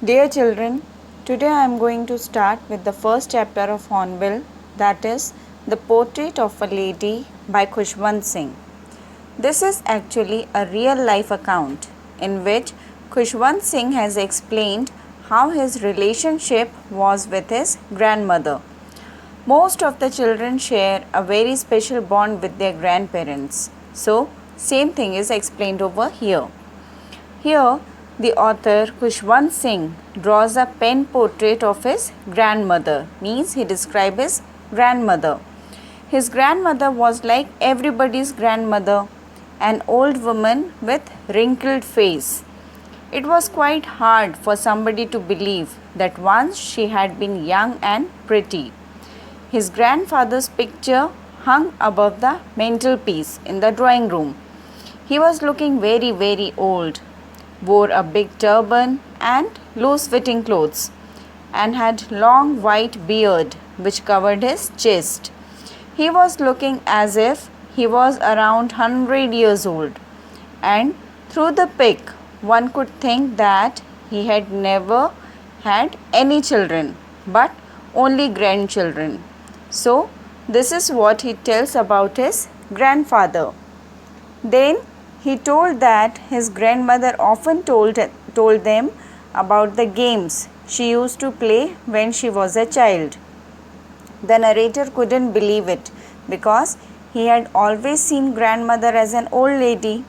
Dear children, today I am going to start with the first chapter of Hornbill, that is, The Portrait of a Lady by Khushwant Singh. This is actually a real life account in which Khushwant Singh has explained how his relationship was with his grandmother. Most of the children share a very special bond with their grandparents. So, same thing is explained over here. Here, the author Khushwant Singh draws a pen portrait of his grandmother, means he describes his grandmother. His grandmother was like everybody's grandmother, an old woman with wrinkled face. It was quite hard for somebody to believe that once she had been young and pretty. His grandfather's picture hung above the mantelpiece in the drawing room. He was looking very old, wore a big turban and loose-fitting clothes, and had long white beard which covered his chest. He was looking as if he was around 100 years old, and through the pic one could think that he had never had any children but only grandchildren. So, this is what he tells about his grandfather. Then he told that his grandmother often told them about the games she used to play when she was a child. The narrator couldn't believe it because he had always seen grandmother as an old lady.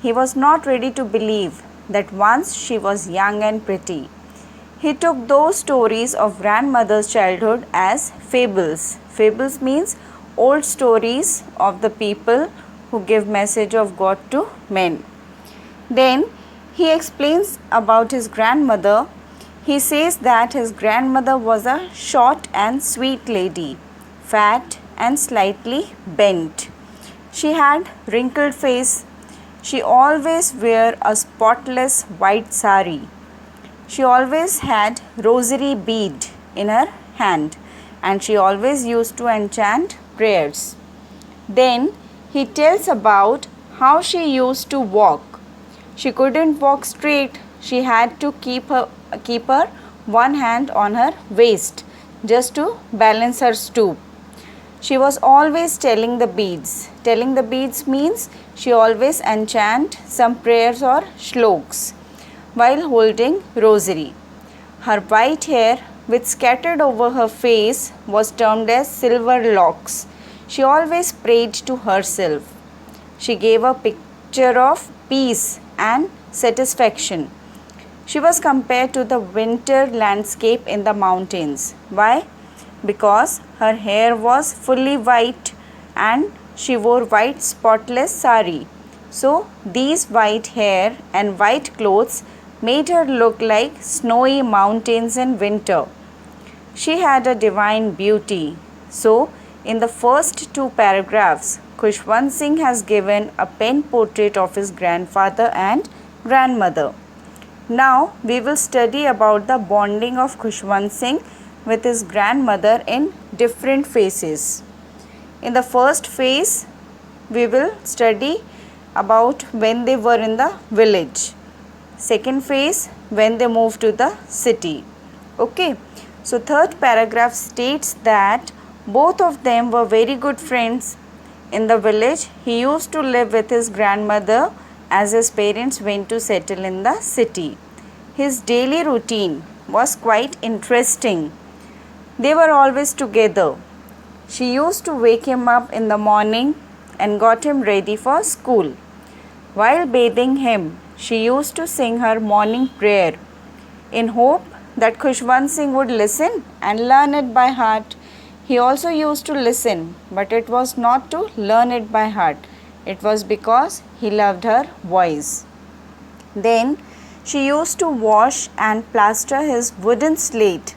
He was not ready to believe that once she was young and pretty. He took those stories of grandmother's childhood as fables. Fables means old stories of the people who give message of God to men. Then he explains about his grandmother. He says that his grandmother was a short and sweet lady, fat and slightly bent. She had wrinkled face. She always wore a spotless white sari. She always had rosary bead in her hand, and she always used to enchant prayers. Then he tells about how she used to walk. She couldn't walk straight. She had to keep her one hand on her waist just to balance her stoop. She was always telling the beads. Telling the beads means she always enchant some prayers or shloks while holding rosary. Her white hair, which scattered over her face, was termed as silver locks. She always prayed to herself. She gave a picture of peace and satisfaction. She was compared to the winter landscape in the mountains. Why? Because her hair was fully white and she wore white spotless sari. So, these white hair and white clothes made her look like snowy mountains in winter. She had a divine beauty. So, in the first two paragraphs, Khushwant Singh has given a pen portrait of his grandfather and grandmother. Now, we will study about the bonding of Khushwant Singh with his grandmother in different phases. In the first phase, we will study about when they were in the village. Second phase, when they moved to the city. Okay. So, third paragraph states that both of them were very good friends. In the village, he used to live with his grandmother as his parents went to settle in the city. His daily routine was quite interesting. They were always together. She used to wake him up in the morning and got him ready for school. While bathing him, she used to sing her morning prayer in hope that Khushwant Singh would listen and learn it by heart. He also used to listen, but it was not to learn it by heart. It was because he loved her voice. Then she used to wash and plaster his wooden slate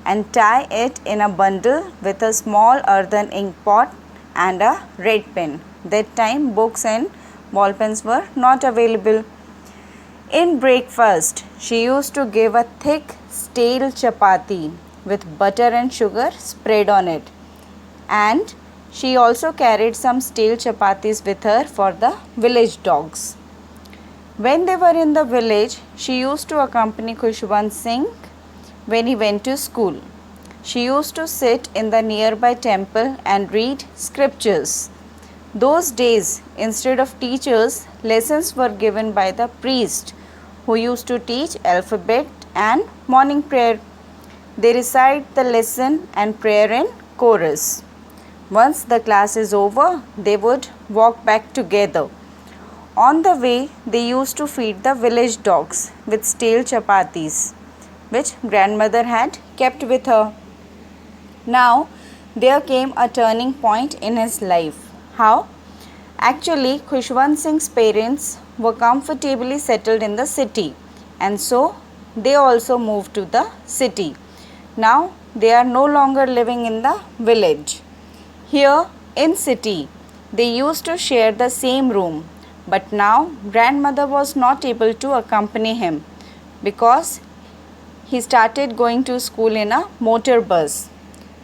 and tie it in a bundle with a small earthen ink pot and a red pen. That time books and ball pens were not available. In breakfast, she used to give a thick stale chapati with butter and sugar spread on it, and she also carried some stale chapatis with her for the village dogs. When they were in the village, she used to accompany Khushwant Singh when he went to school. She used to sit in the nearby temple and read scriptures. Those days, instead of teachers, lessons were given by the priest who used to teach alphabet and morning prayer. They recite the lesson and prayer in chorus. Once the class is over, they would walk back together. On the way, they used to feed the village dogs with stale chapatis, which grandmother had kept with her. Now, there came a turning point in his life. How? Actually, Khushwant Singh's parents were comfortably settled in the city, and so they also moved to the city. Now, they are no longer living in the village. Here in city, they used to share the same room, but now grandmother was not able to accompany him because he started going to school in a motor bus.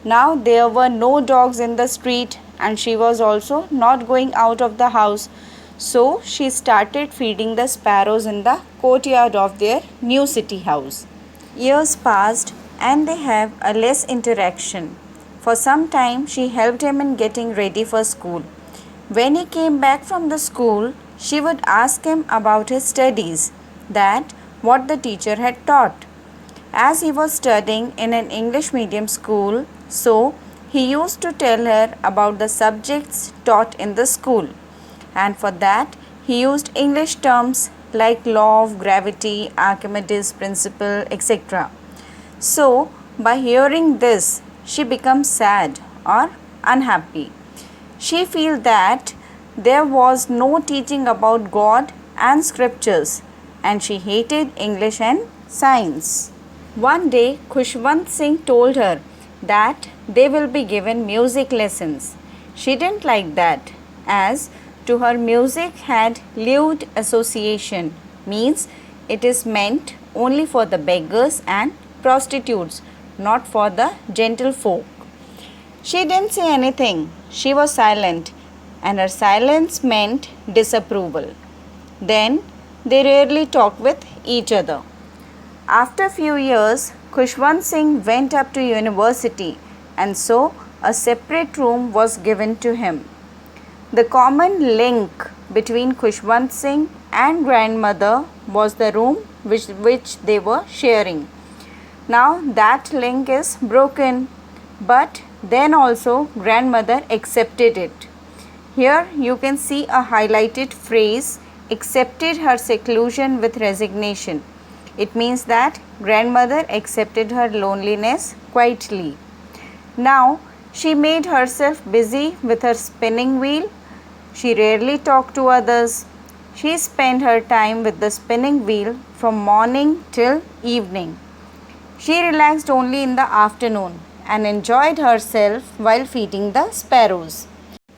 Now there were no dogs in the street and she was also not going out of the house. So she started feeding the sparrows in the courtyard of their new city house. Years passed and they have a less interaction. For some time she helped him in getting ready for school. When he came back from the school, she would ask him about his studies, that what the teacher had taught. As he was studying in an English medium school, so he used to tell her about the subjects taught in the school, and for that he used English terms like law of gravity, Archimedes principle, etc. So, by hearing this, she becomes sad or unhappy. She feels that there was no teaching about God and scriptures, and she hated English and science. One day, Khushwant Singh told her that they will be given music lessons. She didn't like that, as to her music had lewd association, means it is meant only for the beggars and prostitutes, not for the gentlefolk. She didn't say anything. She was silent, and her silence meant disapproval. Then they rarely talked with each other. After few years, Khushwant Singh went up to university, and so a separate room was given to him. The common link between Khushwant Singh and grandmother was the room which they were sharing. Now that link is broken, but then also grandmother accepted it. Here you can see a highlighted phrase, accepted her seclusion with resignation. It means that grandmother accepted her loneliness quietly. Now she made herself busy with her spinning wheel. She rarely talked to others. She spent her time with the spinning wheel from morning till evening. She relaxed only in the afternoon and enjoyed herself while feeding the sparrows.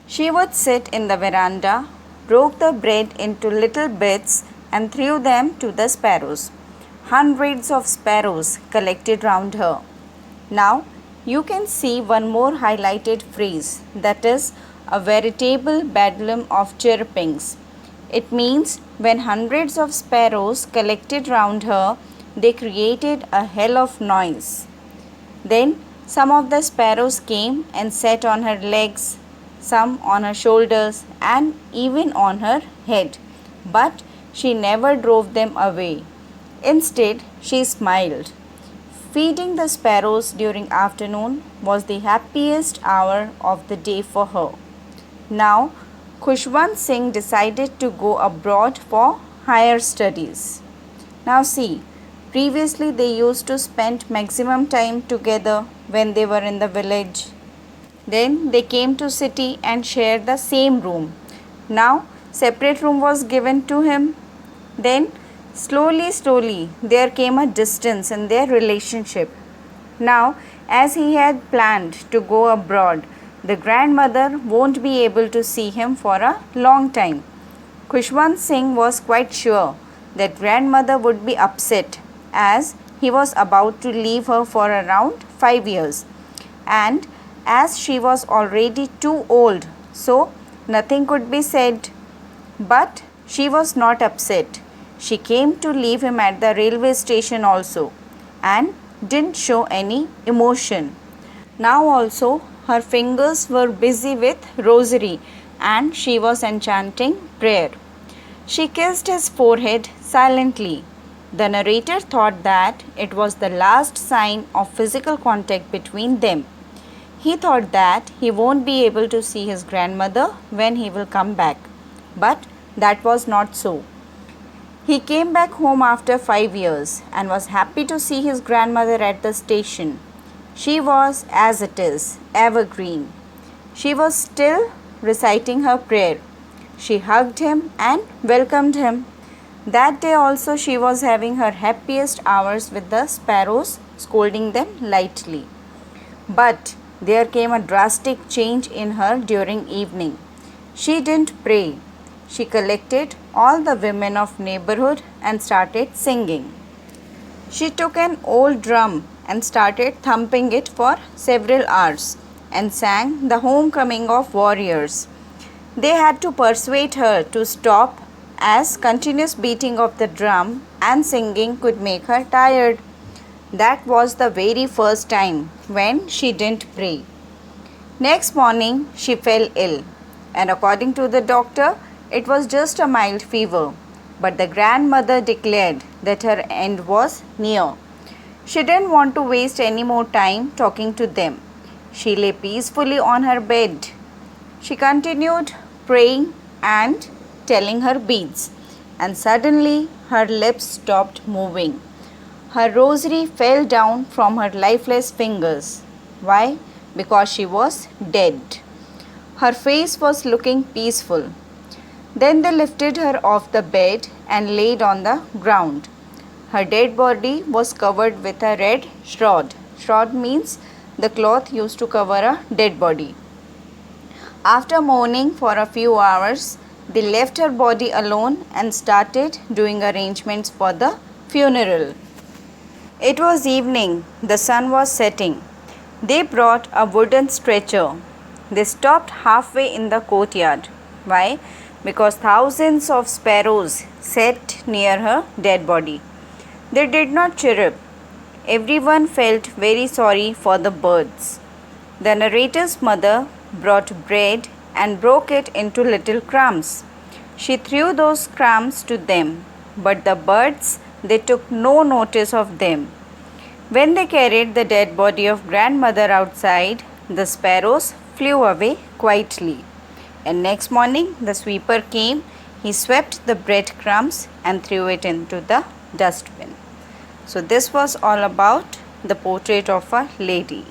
She would sit in the veranda, broke the bread into little bits and threw them to the sparrows. Hundreds of sparrows collected round her. Now you can see one more highlighted phrase, that is a veritable bedlam of chirpings. It means when hundreds of sparrows collected round her, they created a hell of noise. Then some of the sparrows came and sat on her legs, some on her shoulders, and even on her head. But she never drove them away. Instead, she smiled. Feeding the sparrows during afternoon was the happiest hour of the day for her. Now, Khushwant Singh decided to go abroad for higher studies. Now see, previously they used to spend maximum time together when they were in the village. Then they came to city and shared the same room. Now separate room was given to him. Then slowly there came a distance in their relationship. Now as he had planned to go abroad, the grandmother won't be able to see him for a long time. Khushwant Singh was quite sure that grandmother would be upset, as he was about to leave her for around 5 years, and as she was already too old, so nothing could be said. But she was not upset. She came to leave him at the railway station also and didn't show any emotion. Now also her fingers were busy with rosary and she was enchanting prayer. She kissed his forehead silently. The narrator thought that it was the last sign of physical contact between them. He thought that he won't be able to see his grandmother when he will come back. But that was not so. He came back home after 5 years and was happy to see his grandmother at the station. She was, as it is, evergreen. She was still reciting her prayer. She hugged him and welcomed him. That day also she was having her happiest hours with the sparrows, scolding them lightly. But there came a drastic change in her during evening. She didn't pray. She collected all the women of neighborhood and started singing. She took an old drum and started thumping it for several hours and sang the homecoming of warriors. They had to persuade her to stop as continuous beating of the drum and singing could make her tired. That was the very first time when she didn't pray. Next morning she fell ill, and according to the doctor, it was just a mild fever. But the grandmother declared that her end was near. She didn't want to waste any more time talking to them. She lay peacefully on her bed. She continued praying and telling her beads, and suddenly her lips stopped moving. Her rosary fell down from her lifeless fingers. Why? Because she was dead. Her face was looking peaceful. Then they lifted her off the bed and laid on the ground. Her dead body was covered with a red shroud. Shroud means the cloth used to cover a dead body. After mourning for a few hours, they left her body alone and started doing arrangements for the funeral. It was evening. The sun was setting. They brought a wooden stretcher. They stopped halfway in the courtyard. Why? Because thousands of sparrows sat near her dead body. They did not chirrup. Everyone felt very sorry for the birds. The narrator's mother brought bread and broke it into little crumbs. She threw those crumbs to them, but the birds, they took no notice of them. When they carried the dead body of grandmother outside, the sparrows flew away quietly. And next morning the sweeper came. He swept the breadcrumbs and threw it into the dustbin. So this was all about the portrait of a lady.